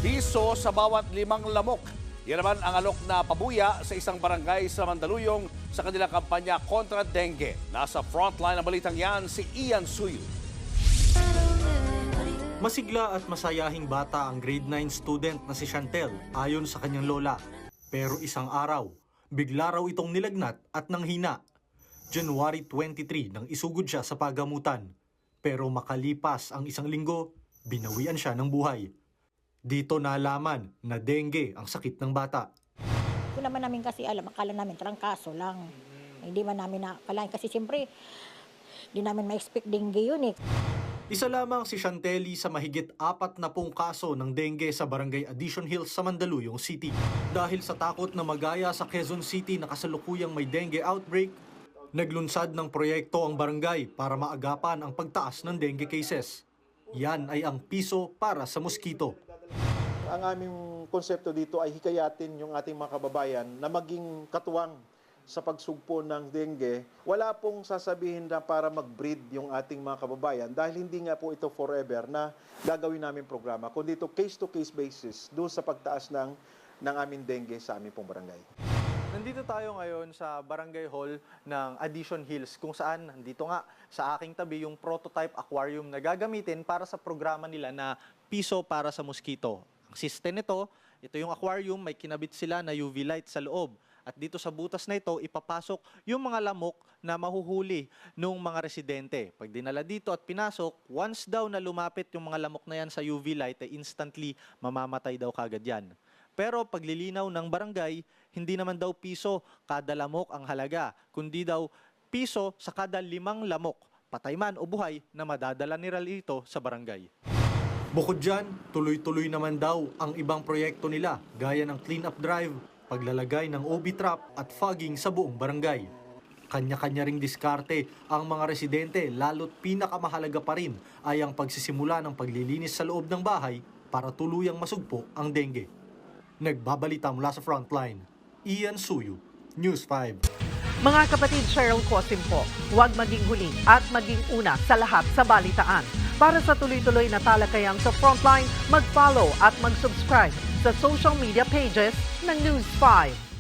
Piso sa bawat 5 lamok. Yan naman ang alok na pabuya sa isang barangay sa Mandaluyong sa kanilang kampanya kontra dengue. Nasa frontline ng balitang yan si Ian Suyu. Masigla at masayahing bata ang grade 9 student na si Chantel ayon sa kanyang lola. Pero isang araw, bigla raw itong nilagnat at nanghina. January 23 nang isugod siya sa pagamutan. Pero makalipas ang isang linggo, binawian siya ng buhay. Dito nalaman na dengue ang sakit ng bata. Hindi naman namin kasi alam, akala namin trangkaso lang. Hindi man namin nakalain kasi siyempre, hindi namin ma-expect dengue yun eh. Isa lamang si Chantely sa mahigit 40 kaso ng dengue sa Barangay Addition Hills sa Mandaluyong City. Dahil sa takot na magaya sa Quezon City na kasalukuyang may dengue outbreak, naglunsad ng proyekto ang barangay para maagapan ang pagtaas ng dengue cases. Yan ay ang piso para sa mosquito. Ang aming konsepto dito ay hikayatin yung ating mga kababayan na maging katuwang sa pagsugpo ng dengue. Wala pong sasabihin na para mag-breed yung ating mga kababayan dahil hindi nga po ito forever na gagawin namin programa, kundi ito case-to-case basis doon sa pagtaas ng aming dengue sa aming pong barangay. Nandito tayo ngayon sa Barangay Hall ng Addition Hills kung saan nandito nga sa aking tabi yung prototype aquarium na gagamitin para sa programa nila na piso para sa mosquito. Ang system nito, ito yung aquarium, may kinabit sila na UV light sa loob. At dito sa butas na ito, ipapasok yung mga lamok na mahuhuli ng mga residente. Pag dinala dito at pinasok, once daw na lumapit yung mga lamok na yan sa UV light, ay instantly mamamatay daw kagad yan. Pero paglilinaw ng barangay, hindi naman daw piso kada lamok ang halaga, kundi daw piso sa kada 5 lamok, patay man o buhay, na madadala nila ito sa barangay. Bukod dyan, tuloy-tuloy naman daw ang ibang proyekto nila gaya ng clean-up drive, paglalagay ng OB trap at fogging sa buong barangay. Kanya-kanya ring diskarte ang mga residente, lalo't pinakamahalaga pa rin ay ang pagsisimula ng paglilinis sa loob ng bahay para tuluyang masugpo ang dengue. Nagbabalita mula sa frontline, Ian Suyu, News 5. Mga kapatid, Cheryl Cosim po, huwag maging huli at maging una sa lahat sa balitaan. Para sa tuloy-tuloy na talakayang sa Frontline, mag-follow at mag-subscribe sa social media pages ng News 5.